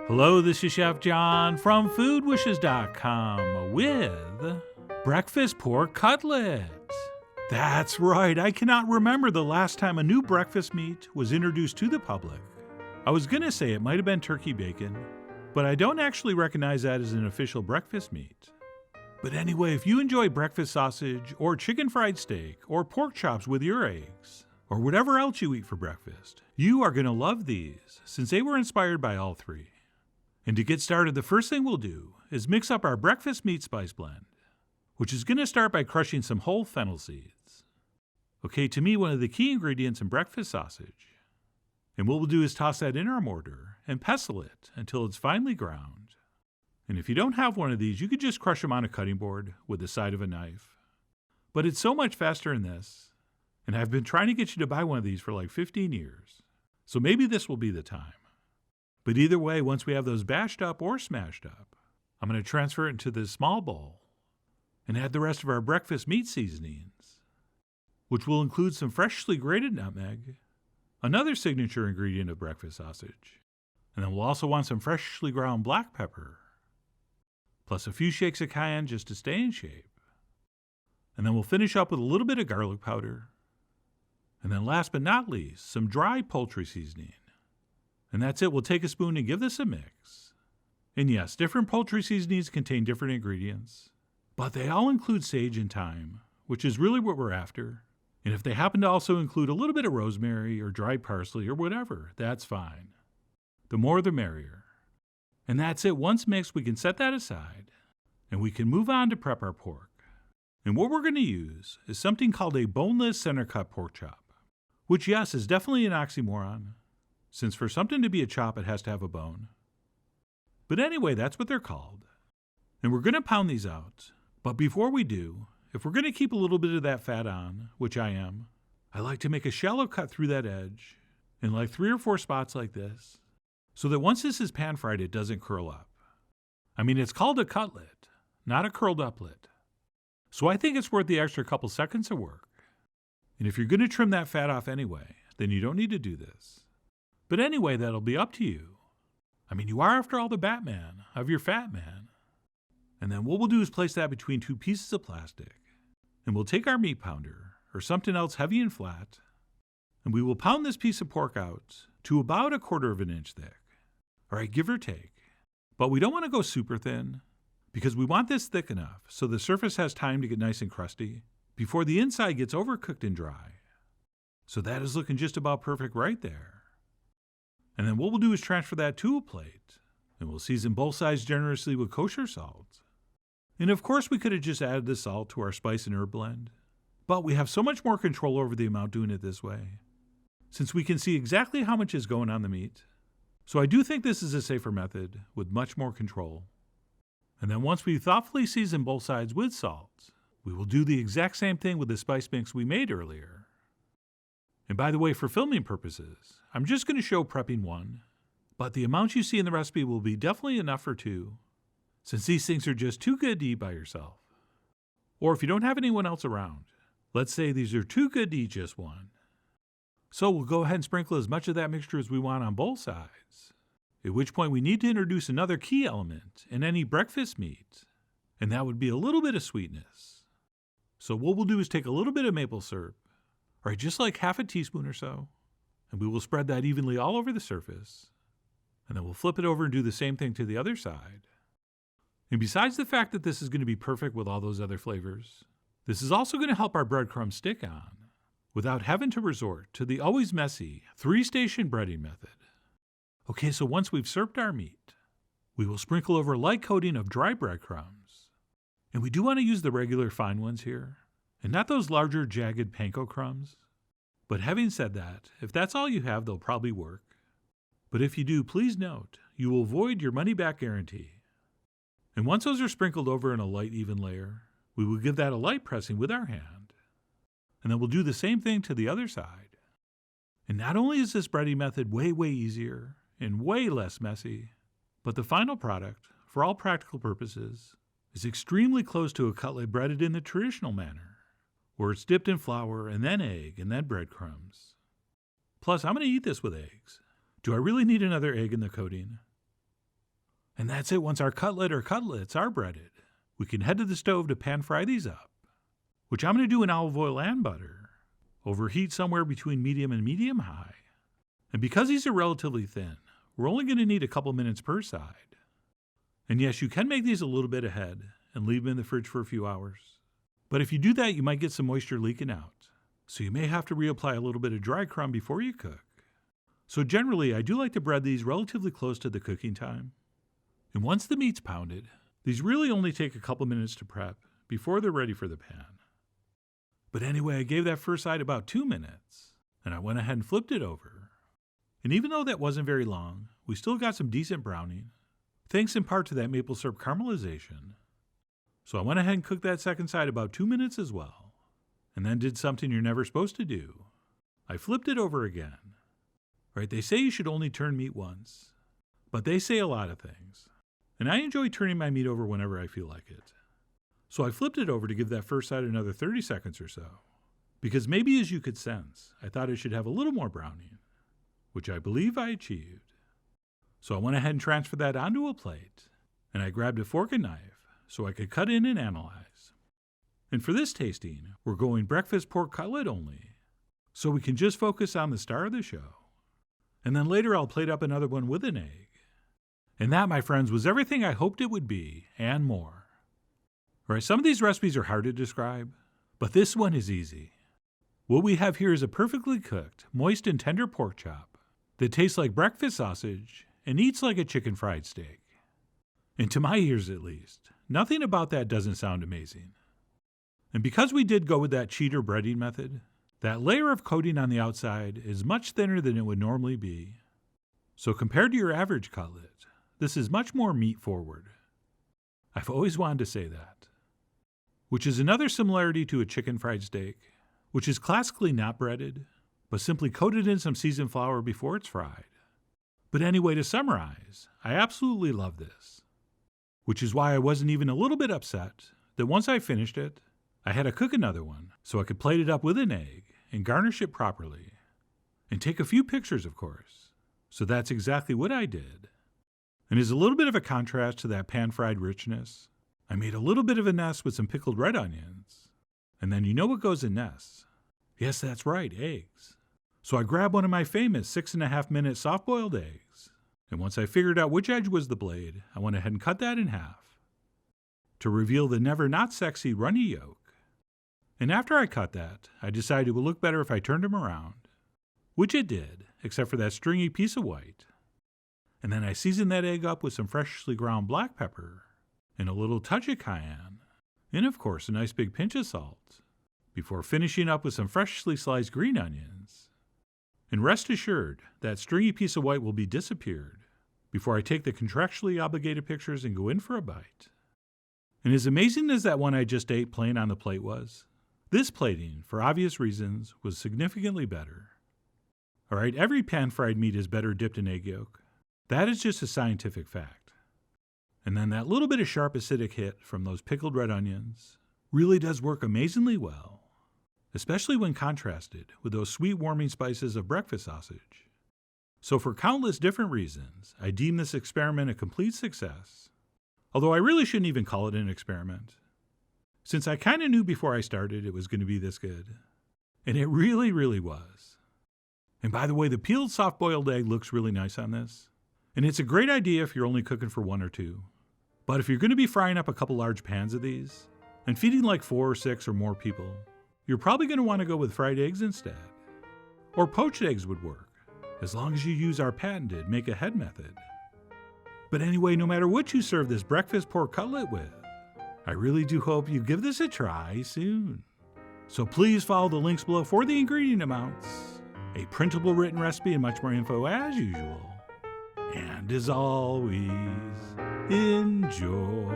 Hello, this is Chef John from foodwishes.com with breakfast pork cutlets. That's right, I cannot remember the last time a new breakfast meat was introduced to the public. I was going to say it might have been turkey bacon, but I don't actually recognize that as an official breakfast meat. But anyway, if you enjoy breakfast sausage or chicken fried steak or pork chops with your eggs, or whatever else you eat for breakfast, you are going to love these since they were inspired by all three. And to get started, the first thing we'll do is mix up our breakfast meat spice blend, which is going to start by crushing some whole fennel seeds. Okay, to me, one of the key ingredients in breakfast sausage. And what we'll do is toss that in our mortar and pestle it until it's finely ground. And if you don't have one of these, you could just crush them on a cutting board with the side of a knife. But it's so much faster in this. And I've been trying to get you to buy one of these for like 15 years. So maybe this will be the time. But either way, once we have those bashed up or smashed up, I'm going to transfer it into this small bowl and add the rest of our breakfast meat seasonings, which will include some freshly grated nutmeg, another signature ingredient of breakfast sausage, and then we'll also want some freshly ground black pepper, plus a few shakes of cayenne just to stay in shape. And then we'll finish up with a little bit of garlic powder, and then last but not least, some dry poultry seasoning. And that's it. We'll take a spoon and give this a mix. And yes, different poultry seasonings contain different ingredients, but they all include sage and thyme, which is really what we're after. And if they happen to also include a little bit of rosemary or dried parsley or whatever, that's fine. The more the merrier. And that's it. Once mixed, we can set that aside, and we can move on to prep our pork. And what we're going to use is something called a boneless center cut pork chop. Which, yes, is definitely an oxymoron, since for something to be a chop, it has to have a bone. But anyway, that's what they're called. And we're going to pound these out. But before we do, if we're going to keep a little bit of that fat on, which I am, I like to make a shallow cut through that edge in like 3 or 4 spots like this, so that once this is pan fried, it doesn't curl up. I mean, it's called a cutlet, not a curled uplet. So I think it's worth the extra couple seconds of work. And if you're going to trim that fat off anyway, then you don't need to do this. But anyway, that'll be up to you. I mean, you are, after all, the Batman of your fat man. And then what we'll do is place that between 2 pieces of plastic. And we'll take our meat pounder, or something else heavy and flat, and we will pound this piece of pork out to about 1/4 inch thick. All right, give or take. But we don't want to go super thin, because we want this thick enough so the surface has time to get nice and crusty before the inside gets overcooked and dry. So that is looking just about perfect right there. And then what we'll do is transfer that to a plate, and we'll season both sides generously with kosher salt. And of course we could have just added the salt to our spice and herb blend, but we have so much more control over the amount doing it this way, since we can see exactly how much is going on the meat. So I do think this is a safer method with much more control. And then once we thoughtfully season both sides with salt, we will do the exact same thing with the spice mix we made earlier. And by the way, for filming purposes, I'm just going to show prepping 1, but the amount you see in the recipe will be definitely enough for 2, since these things are just too good to eat by yourself. Or if you don't have anyone else around, let's say these are too good to eat just 1. So we'll go ahead and sprinkle as much of that mixture as we want on both sides, at which point we need to introduce another key element in any breakfast meat, and that would be a little bit of sweetness. So what we'll do is take a little bit of maple syrup, or just like half a teaspoon or so, and we will spread that evenly all over the surface, and then we'll flip it over and do the same thing to the other side. And besides the fact that this is going to be perfect with all those other flavors, this is also going to help our breadcrumbs stick on, without having to resort to the always messy 3-station breading method. Okay, so once we've served our meat, we will sprinkle over a light coating of dry breadcrumbs. And we do want to use the regular fine ones here, and not those larger jagged panko crumbs. But having said that, if that's all you have, they'll probably work. But if you do, please note, you will void your money-back guarantee. And once those are sprinkled over in a light, even layer, we will give that a light pressing with our hand. And then we'll do the same thing to the other side. And not only is this breading method way easier and way less messy, but the final product, for all practical purposes, is extremely close to a cutlet breaded in the traditional manner, where it's dipped in flour and then egg and then breadcrumbs. Plus, I'm going to eat this with eggs. Do I really need another egg in the coating? And that's it. Once our cutlet or cutlets are breaded, we can head to the stove to pan fry these up, which I'm going to do in olive oil and butter. Overheat somewhere between medium and medium high. And because these are relatively thin, we're only going to need a couple minutes per side. And yes, you can make these a little bit ahead and leave them in the fridge for a few hours. But if you do that, you might get some moisture leaking out. So you may have to reapply a little bit of dry crumb before you cook. So generally, I do like to bread these relatively close to the cooking time. And once the meat's pounded, these really only take a couple minutes to prep before they're ready for the pan. But anyway, I gave that first side about 2 minutes, and I went ahead and flipped it over. And even though that wasn't very long, we still got some decent browning, thanks in part to that maple syrup caramelization. So I went ahead and cooked that second side about 2 minutes as well, and then did something you're never supposed to do. I flipped it over again. Right, they say you should only turn meat once, but they say a lot of things. And I enjoy turning my meat over whenever I feel like it. So I flipped it over to give that first side another 30 seconds or so, because maybe as you could sense, I thought it should have a little more browning, which I believe I achieved. So I went ahead and transferred that onto a plate, and I grabbed a fork and knife so I could cut in and analyze. And for this tasting, we're going breakfast pork cutlet only, so we can just focus on the star of the show. And then later I'll plate up another one with an egg. And that, my friends, was everything I hoped it would be, and more. Right, some of these recipes are hard to describe, but this one is easy. What we have here is a perfectly cooked, moist and tender pork chop that tastes like breakfast sausage and eats like a chicken fried steak. And to my ears at least, nothing about that doesn't sound amazing. And because we did go with that cheater breading method, that layer of coating on the outside is much thinner than it would normally be. So compared to your average cutlet, this is much more meat forward. I've always wanted to say that. Which is another similarity to a chicken fried steak, which is classically not breaded, but simply coated in some seasoned flour before it's fried. But anyway, to summarize, I absolutely love this. Which is why I wasn't even a little bit upset that once I finished it, I had to cook another one so I could plate it up with an egg and garnish it properly. And take a few pictures, of course. So that's exactly what I did. And as a little bit of a contrast to that pan-fried richness, I made a little bit of a nest with some pickled red onions. And then you know what goes in nests? Yes, that's right, eggs. So I grabbed one of my famous 6.5-minute soft-boiled eggs. And once I figured out which edge was the blade, I went ahead and cut that in half to reveal the never not sexy runny yolk. And after I cut that, I decided it would look better if I turned them around, which it did, except for that stringy piece of white. And then I seasoned that egg up with some freshly ground black pepper and a little touch of cayenne, and of course a nice big pinch of salt, before finishing up with some freshly sliced green onions. And rest assured, that stringy piece of white will be disappeared before I take the contractually obligated pictures and go in for a bite. And as amazing as that one I just ate plain on the plate was, this plating, for obvious reasons, was significantly better. Alright, every pan-fried meat is better dipped in egg yolk. That is just a scientific fact. And then that little bit of sharp acidic hit from those pickled red onions really does work amazingly well, especially when contrasted with those sweet warming spices of breakfast sausage. So for countless different reasons, I deem this experiment a complete success. Although I really shouldn't even call it an experiment, since I kind of knew before I started it was going to be this good. And it really, really was. And by the way, the peeled soft-boiled egg looks really nice on this. And it's a great idea if you're only cooking for 1 or 2. But if you're going to be frying up a couple large pans of these, and feeding like 4 or 6 or more people, you're probably going to want to go with fried eggs instead. Or poached eggs would work, as long as you use our patented make-ahead method. But anyway, no matter what you serve this breakfast pork cutlet with, I really do hope you give this a try soon. So please follow the links below for the ingredient amounts, a printable written recipe, and much more info as usual. And as always, enjoy.